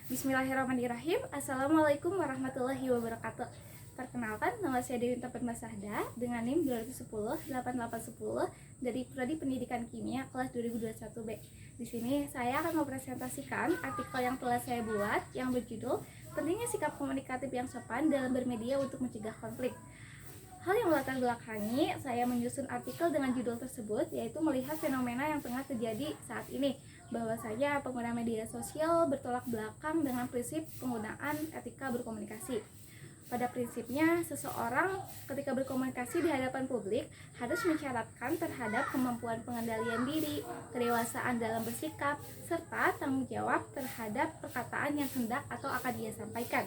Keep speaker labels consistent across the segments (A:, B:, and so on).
A: Bismillahirrahmanirrahim. Assalamualaikum warahmatullahi wabarakatuh. Perkenalkan, nama saya Dewi Masahda dengan NIM 210-8810 dari Prodi Pendidikan Kimia kelas 2021B. Di sini saya akan mempresentasikan artikel yang telah saya buat yang berjudul Pentingnya Sikap Komunikatif yang Sopan dalam Bermedia untuk Mencegah Konflik. Hal yang melatar belakangi saya menyusun artikel dengan judul tersebut yaitu melihat fenomena yang tengah terjadi saat ini, bahwasanya pengguna media sosial bertolak belakang dengan prinsip penggunaan etika berkomunikasi. Pada prinsipnya, seseorang ketika berkomunikasi di hadapan publik harus mensyaratkan terhadap kemampuan pengendalian diri, kedewasaan dalam bersikap, serta tanggung jawab terhadap perkataan yang hendak atau akan dia sampaikan.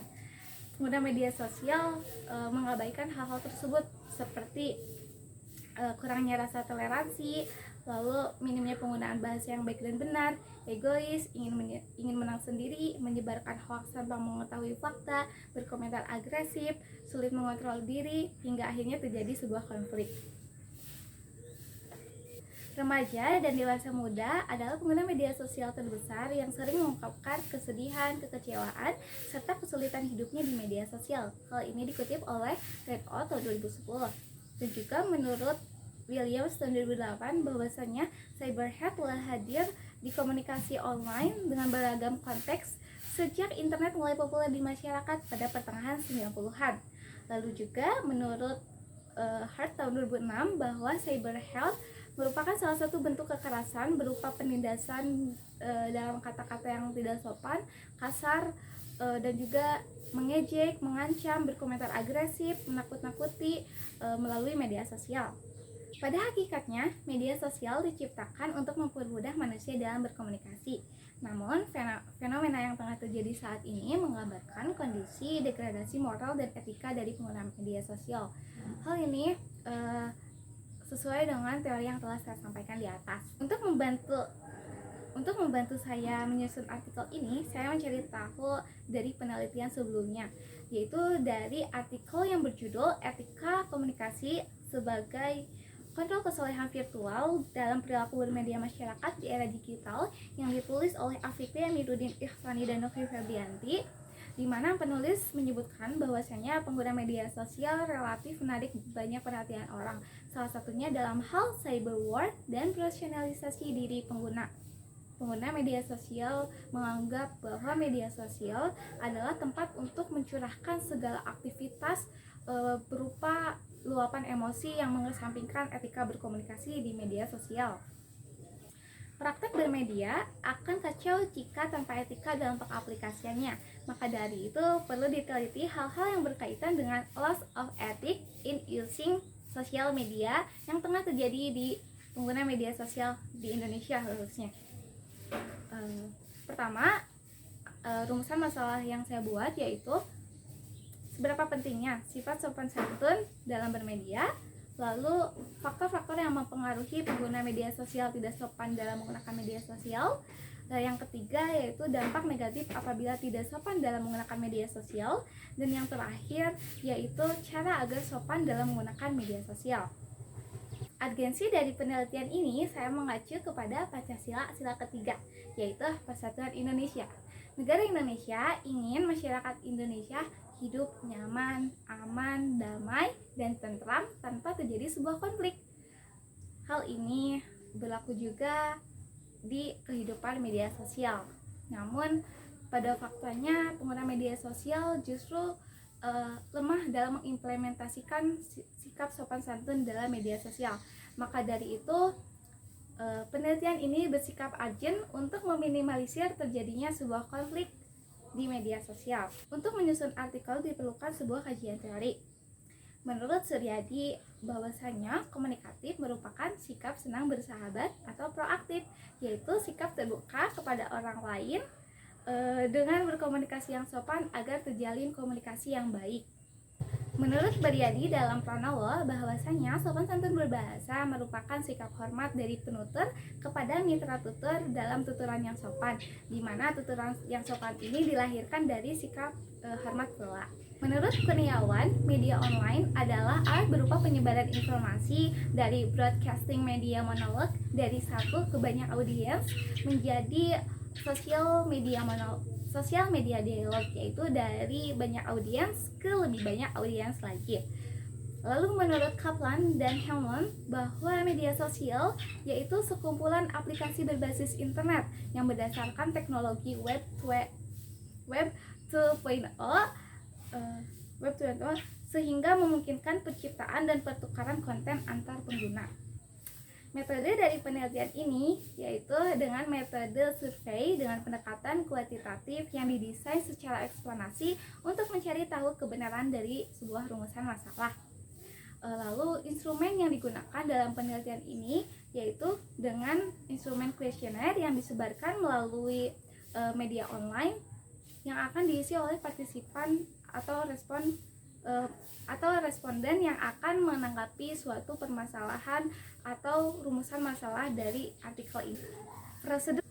A: Pengguna media sosial mengabaikan hal-hal tersebut seperti kurangnya rasa toleransi, lalu minimnya penggunaan bahasa yang baik dan benar, egois, ingin menang sendiri, menyebarkan hoaks tanpa mengetahui fakta, berkomentar agresif, sulit mengontrol diri, hingga akhirnya terjadi sebuah konflik. Remaja dan dewasa muda adalah pengguna media sosial terbesar yang sering mengungkapkan kesedihan, kekecewaan, serta kesulitan hidupnya di media sosial. Hal ini dikutip oleh Redot tahun 2010. Dan juga menurut Williams tahun 2008 bahwasanya cyberhate telah hadir di komunikasi online dengan beragam konteks sejak internet mulai populer di masyarakat pada pertengahan 90-an. Lalu juga menurut Hart tahun 2006 bahwa cyberhate merupakan salah satu bentuk kekerasan berupa penindasan dalam kata-kata yang tidak sopan, kasar, dan juga mengejek, mengancam, berkomentar agresif, menakut-nakuti melalui media sosial. Pada hakikatnya, media sosial diciptakan untuk mempermudah manusia dalam berkomunikasi. Namun, fenomena yang tengah terjadi saat ini menggambarkan kondisi degradasi moral dan etika dari pengguna media sosial. Hal ini sesuai dengan teori yang telah saya sampaikan di atas. Untuk membantu saya menyusun artikel ini, saya mencari tahu dari penelitian sebelumnya, yaitu dari artikel yang berjudul Etika Komunikasi sebagai Kontrol Kesolehan Virtual dalam Perilaku Bermedia Masyarakat di Era Digital yang ditulis oleh Afiqi Amiruddin Ihsani dan Novi Febrianti, di mana penulis menyebutkan bahwasanya pengguna media sosial relatif menarik banyak perhatian orang, salah satunya dalam hal cyberwar dan profesionalisasi diri pengguna. Pengguna media sosial menganggap bahwa media sosial adalah tempat untuk mencurahkan segala aktivitas berupa luapan emosi yang mengesampingkan etika berkomunikasi di media sosial. Praktek bermedia akan kacau jika tanpa etika dalam pengaplikasiannya. Maka dari itu perlu diteliti hal-hal yang berkaitan dengan loss of ethics in using social media yang tengah terjadi di pengguna media sosial di Indonesia khususnya. Pertama, rumusan masalah yang saya buat yaitu seberapa pentingnya sifat sopan santun dalam bermedia. Lalu faktor-faktor yang mempengaruhi pengguna media sosial tidak sopan dalam menggunakan media sosial. Yang ketiga yaitu dampak negatif apabila tidak sopan dalam menggunakan media sosial. Dan yang terakhir yaitu cara agar sopan dalam menggunakan media sosial. Urgensi dari penelitian ini saya mengacu kepada Pancasila sila ketiga, yaitu Persatuan Indonesia. Negara Indonesia ingin masyarakat Indonesia hidup nyaman, aman, damai, dan tentram tanpa terjadi sebuah konflik. Hal ini berlaku juga di kehidupan media sosial. Namun, pada faktanya pengguna media sosial justru lemah dalam mengimplementasikan sikap sopan santun dalam media sosial. Maka dari itu, penelitian ini bersikap urgent untuk meminimalisir terjadinya sebuah konflik di media sosial. Untuk menyusun artikel diperlukan sebuah kajian teori. Menurut Suryadi, bahwasanya komunikatif merupakan sikap senang bersahabat atau proaktif, yaitu sikap terbuka kepada orang lain dengan berkomunikasi yang sopan agar terjalin komunikasi yang baik. Menurut Baryadi dalam Pranowo, bahwasanya sopan santun berbahasa merupakan sikap hormat dari penutur kepada mitra tutur dalam tuturan yang sopan, di mana tuturan yang sopan ini dilahirkan dari sikap hormat pula. Menurut Kurniawan, media online adalah alat berupa penyebaran informasi dari broadcasting media monolog dari satu ke banyak audiens menjadi sosial media sosial media dialog, yaitu dari banyak audiens ke lebih banyak audiens lagi. Lalu menurut Kaplan dan Hammond bahwa media sosial yaitu sekumpulan aplikasi berbasis internet yang berdasarkan teknologi Web 2.0 sehingga memungkinkan penciptaan dan pertukaran konten antar pengguna. Metode dari penelitian ini yaitu dengan metode survei dengan pendekatan kuantitatif yang didesain secara eksplanasi untuk mencari tahu kebenaran dari sebuah rumusan masalah. Lalu instrumen yang digunakan dalam penelitian ini yaitu dengan instrumen kuesioner yang disebarkan melalui media online yang akan diisi oleh partisipan atau responden yang akan menanggapi suatu permasalahan atau rumusan masalah dari artikel ini.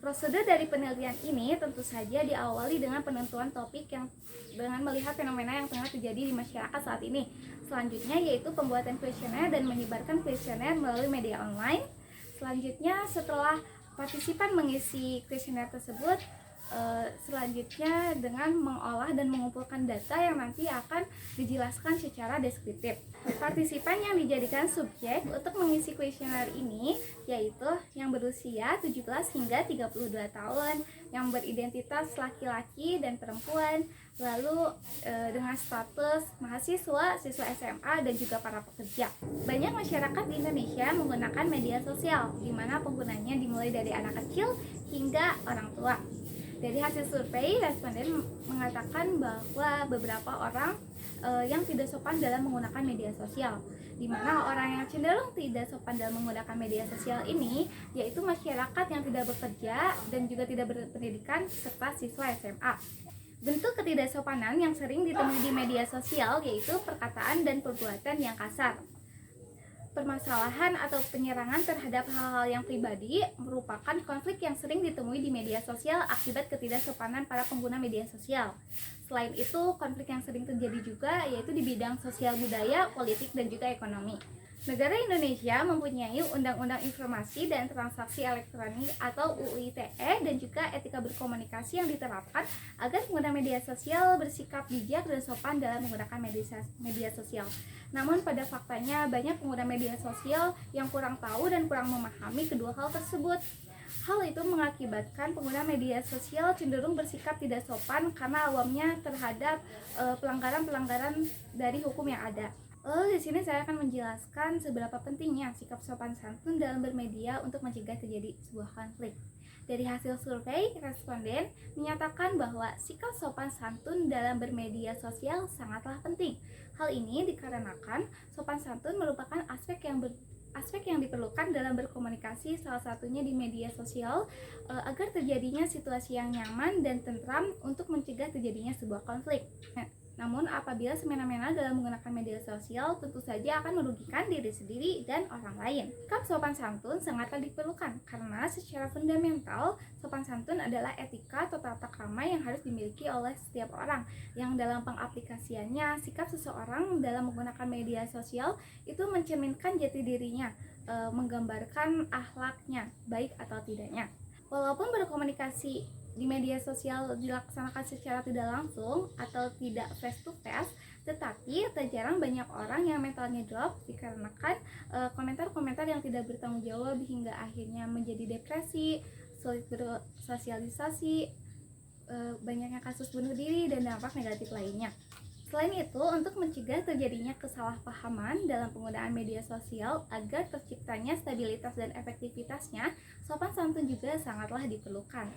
A: Prosedur dari penelitian ini tentu saja diawali dengan penentuan topik yang dengan melihat fenomena yang tengah terjadi di masyarakat saat ini. Selanjutnya yaitu pembuatan kuesioner dan menyebarkan kuesioner melalui media online. Selanjutnya setelah partisipan mengisi kuesioner tersebut, selanjutnya dengan mengolah dan mengumpulkan data yang nanti akan dijelaskan secara deskriptif. Partisipan yang dijadikan subjek untuk mengisi kuesioner ini yaitu yang berusia 17 hingga 32 tahun, yang beridentitas laki-laki dan perempuan, lalu dengan status mahasiswa, siswa SMA, dan juga para pekerja. Banyak masyarakat di Indonesia menggunakan media sosial, di mana penggunanya dimulai dari anak kecil hingga orang tua. Dari hasil survei, responden mengatakan bahwa beberapa orang yang tidak sopan dalam menggunakan media sosial, di mana orang yang cenderung tidak sopan dalam menggunakan media sosial ini yaitu masyarakat yang tidak bekerja dan juga tidak berpendidikan serta siswa SMA. Bentuk ketidaksopanan yang sering ditemui di media sosial yaitu perkataan dan perbuatan yang kasar. Permasalahan atau penyerangan terhadap hal-hal yang pribadi merupakan konflik yang sering ditemui di media sosial akibat ketidaksopanan para pengguna media sosial. Selain itu, konflik yang sering terjadi juga yaitu di bidang sosial budaya, politik, dan juga ekonomi. Negara Indonesia mempunyai Undang-Undang Informasi dan Transaksi Elektronik atau UU ITE dan juga etika berkomunikasi yang diterapkan agar pengguna media sosial bersikap bijak dan sopan dalam menggunakan media sosial. Namun pada faktanya banyak pengguna media sosial yang kurang tahu dan kurang memahami kedua hal tersebut. Hal itu mengakibatkan pengguna media sosial cenderung bersikap tidak sopan karena awamnya terhadap pelanggaran-pelanggaran dari hukum yang ada. Lalu di sini saya akan menjelaskan seberapa pentingnya sikap sopan santun dalam bermedia untuk mencegah terjadi sebuah konflik. Dari hasil survei, responden menyatakan bahwa sikap sopan santun dalam bermedia sosial sangatlah penting. Hal ini dikarenakan sopan santun merupakan aspek yang diperlukan dalam berkomunikasi, salah satunya di media sosial, agar terjadinya situasi yang nyaman dan tentram untuk mencegah terjadinya sebuah konflik. Namun apabila semena-mena dalam menggunakan media sosial, tentu saja akan merugikan diri sendiri dan orang lain. Sikap sopan santun sangatlah diperlukan karena secara fundamental sopan santun adalah etika atau tata krama yang harus dimiliki oleh setiap orang, yang dalam pengaplikasiannya sikap seseorang dalam menggunakan media sosial itu mencerminkan jati dirinya, menggambarkan akhlaknya baik atau tidaknya. Walaupun berkomunikasi di media sosial dilaksanakan secara tidak langsung atau tidak face to face, tetapi tak jarang banyak orang yang mentalnya drop dikarenakan komentar-komentar yang tidak bertanggung jawab hingga akhirnya menjadi depresi, sulit bersosialisasi, banyaknya kasus bunuh diri dan dampak negatif lainnya. Selain itu, untuk mencegah terjadinya kesalahpahaman dalam penggunaan media sosial agar terciptanya stabilitas dan efektivitasnya, sopan santun juga sangatlah diperlukan.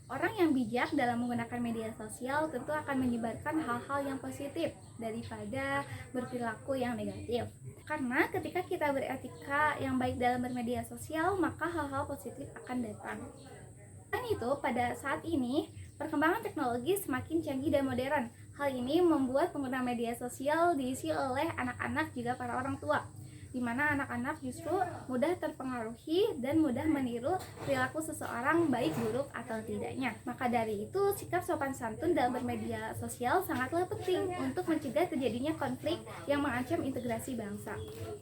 A: Orang yang bijak dalam menggunakan media sosial tentu akan menyebarkan hal-hal yang positif daripada berperilaku yang negatif. Karena ketika kita beretika yang baik dalam bermedia sosial, maka hal-hal positif akan datang. Dan itu pada saat ini, perkembangan teknologi semakin canggih dan modern. Hal ini membuat pengguna media sosial diisi oleh anak-anak juga para orang tua. di mana anak-anak justru mudah terpengaruhi dan mudah meniru perilaku seseorang baik buruk atau tidaknya. Maka dari itu, sikap sopan santun dalam bermedia sosial sangatlah penting untuk mencegah terjadinya konflik yang mengancam integrasi bangsa.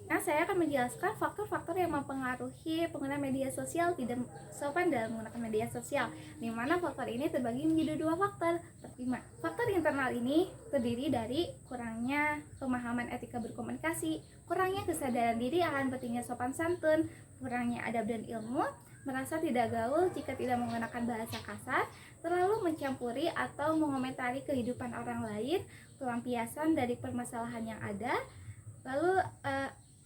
A: Nah, saya akan menjelaskan faktor-faktor yang mempengaruhi pengguna media sosial tidak sopan dalam menggunakan media sosial, di mana faktor ini terbagi menjadi dua faktor. Pertama, faktor internal ini terdiri dari kurangnya pemahaman etika berkomunikasi, kurangnya kesadaran diri akan pentingnya sopan santun, kurangnya adab dan ilmu, merasa tidak gaul jika tidak menggunakan bahasa kasar, terlalu mencampuri atau mengomentari kehidupan orang lain, pelampiasan dari permasalahan yang ada, lalu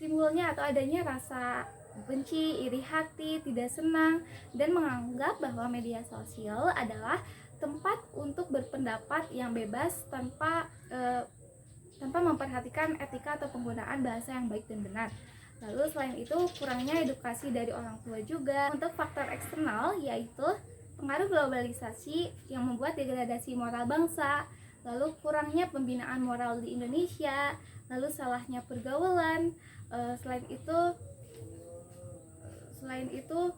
A: timbulnya atau adanya rasa benci, iri hati, tidak senang, dan menganggap bahwa media sosial adalah tempat untuk berpendapat yang bebas tanpa memperhatikan etika atau penggunaan bahasa yang baik dan benar. Lalu selain itu, kurangnya edukasi dari orang tua juga. Untuk faktor eksternal yaitu pengaruh globalisasi yang membuat degradasi moral bangsa, lalu kurangnya pembinaan moral di Indonesia, lalu salahnya pergaulan. Selain itu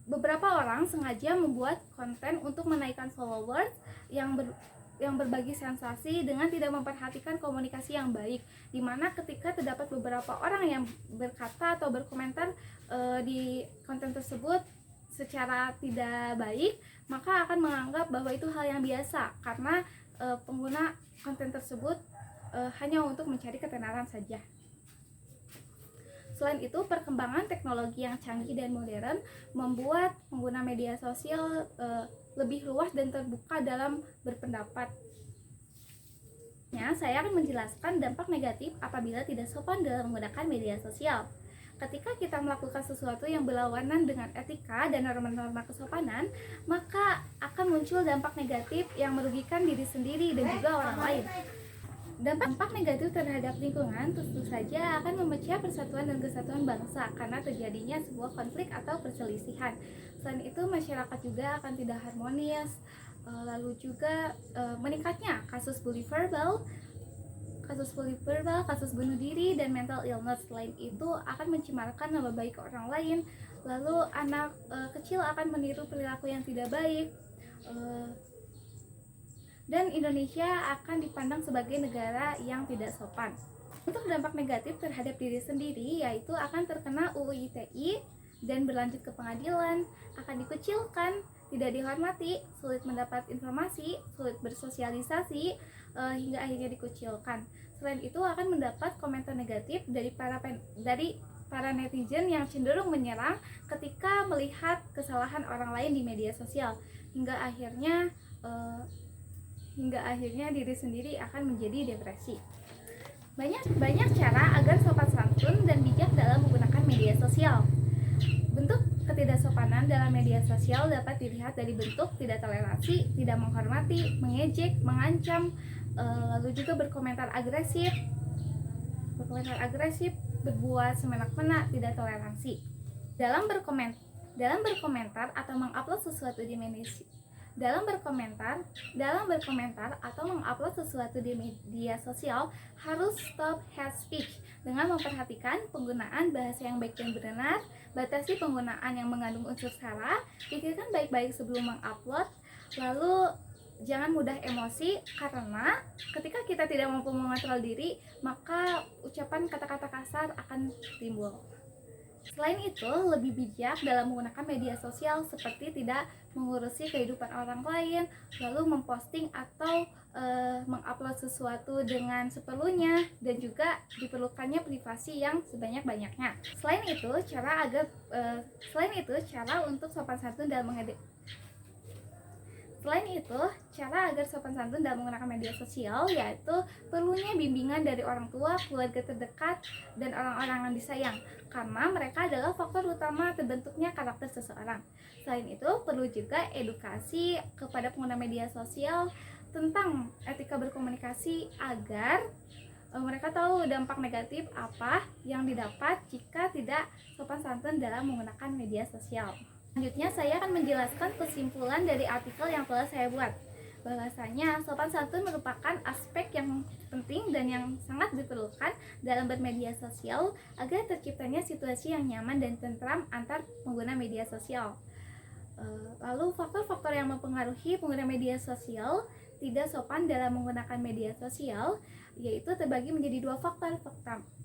A: beberapa orang sengaja membuat konten untuk menaikkan followers yang berbagi sensasi dengan tidak memperhatikan komunikasi yang baik, dimana ketika terdapat beberapa orang yang berkata atau berkomentar di konten tersebut secara tidak baik, maka akan menganggap bahwa itu hal yang biasa karena pengguna konten tersebut hanya untuk mencari ketenaran saja. Selain itu, perkembangan teknologi yang canggih dan modern membuat pengguna media sosial lebih luas dan terbuka dalam berpendapat. Saya akan menjelaskan dampak negatif apabila tidak sopan dalam menggunakan media sosial. Ketika kita melakukan sesuatu yang berlawanan dengan etika dan norma-norma kesopanan, maka akan muncul dampak negatif yang merugikan diri sendiri dan juga orang lain. Dampak negatif terhadap lingkungan tentu saja akan memecah persatuan dan kesatuan bangsa karena terjadinya sebuah konflik atau perselisihan. Selain itu, masyarakat juga akan tidak harmonis, lalu juga meningkatnya kasus bully verbal, kasus bunuh diri, dan mental illness. Selain itu, akan mencemarkan nama baik orang lain, lalu anak kecil akan meniru perilaku yang tidak baik, dan Indonesia akan dipandang sebagai negara yang tidak sopan. Untuk dampak negatif terhadap diri sendiri yaitu akan terkena UU ITE dan berlanjut ke pengadilan, akan dikucilkan, tidak dihormati, sulit mendapat informasi, sulit bersosialisasi, hingga akhirnya dikucilkan. Selain itu akan mendapat komentar negatif dari para netizen yang cenderung menyerang ketika melihat kesalahan orang lain di media sosial, hingga akhirnya diri sendiri akan menjadi depresi. Banyak cara agar sopan santun dan bijak dalam menggunakan media sosial. Bentuk ketidaksopanan dalam media sosial dapat dilihat dari bentuk tidak toleransi, tidak menghormati, mengejek, mengancam, lalu juga berkomentar agresif, berbuat semena-mena, tidak toleransi. Dalam berkomentar atau mengupload sesuatu di media sosial harus stop hate speech dengan memperhatikan penggunaan bahasa yang baik dan benar, batasi penggunaan yang mengandung unsur sara, pikirkan baik-baik sebelum mengupload, lalu jangan mudah emosi karena ketika kita tidak mampu mengontrol diri, maka ucapan kata-kata kasar akan timbul. Selain itu, lebih bijak dalam menggunakan media sosial seperti tidak mengurusi kehidupan orang lain, lalu memposting atau mengupload sesuatu dengan seperlunya, dan juga diperlukannya privasi yang sebanyak-banyaknya. Selain itu, cara untuk sopan santun dalam agar sopan santun dalam menggunakan media sosial yaitu perlunya bimbingan dari orang tua, keluarga terdekat, dan orang-orang yang disayang, karena mereka adalah faktor utama terbentuknya karakter seseorang. Selain itu, perlu juga edukasi kepada pengguna media sosial tentang etika berkomunikasi agar mereka tahu dampak negatif apa yang didapat jika tidak sopan santun dalam menggunakan media sosial. Selanjutnya, saya akan menjelaskan kesimpulan dari artikel yang telah saya buat. Bahwasanya sopan santun merupakan aspek yang penting dan yang sangat diperlukan dalam bermedia sosial agar terciptanya situasi yang nyaman dan tentram antar pengguna media sosial. Lalu faktor-faktor yang mempengaruhi pengguna media sosial tidak sopan dalam menggunakan media sosial yaitu terbagi menjadi dua faktor.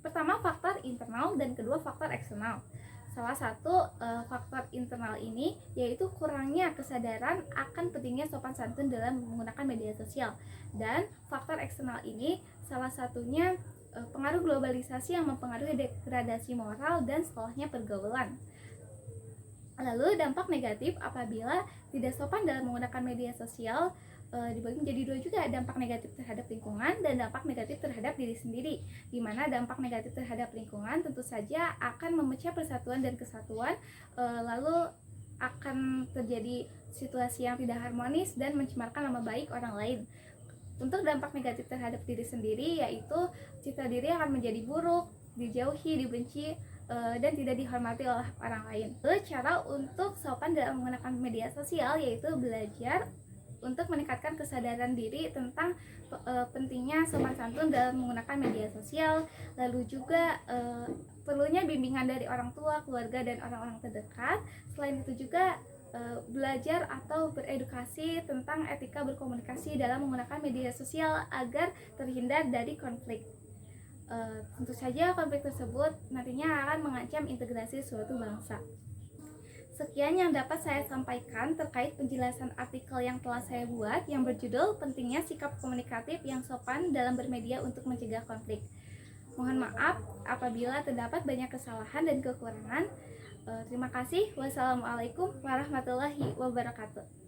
A: Pertama faktor internal dan kedua faktor eksternal. Salah satu faktor internal ini yaitu kurangnya kesadaran akan pentingnya sopan santun dalam menggunakan media sosial. Dan faktor eksternal ini salah satunya pengaruh globalisasi yang mempengaruhi degradasi moral dan salahnya pergaulan. Lalu dampak negatif apabila tidak sopan dalam menggunakan media sosial dibagi menjadi dua juga, dampak negatif terhadap lingkungan dan dampak negatif terhadap diri sendiri. Di mana dampak negatif terhadap lingkungan tentu saja akan memecah persatuan dan kesatuan, lalu akan terjadi situasi yang tidak harmonis dan mencemarkan nama baik orang lain. Untuk dampak negatif terhadap diri sendiri yaitu citra diri akan menjadi buruk, dijauhi, dibenci, dan tidak dihormati oleh orang lain. Lalu cara untuk sopan dalam menggunakan media sosial yaitu belajar untuk meningkatkan kesadaran diri tentang pentingnya sopan santun dalam menggunakan media sosial. Lalu juga perlunya bimbingan dari orang tua, keluarga, dan orang-orang terdekat. Selain itu juga belajar atau beredukasi tentang etika berkomunikasi dalam menggunakan media sosial agar terhindar dari konflik. Tentu saja konflik tersebut nantinya akan mengancam integrasi suatu bangsa. Sekian yang dapat saya sampaikan terkait penjelasan artikel yang telah saya buat yang berjudul Pentingnya Sikap Komunikatif yang Sopan dalam Bermedia untuk Mencegah Konflik. Mohon maaf apabila terdapat banyak kesalahan dan kekurangan. Terima kasih. Wassalamualaikum warahmatullahi wabarakatuh.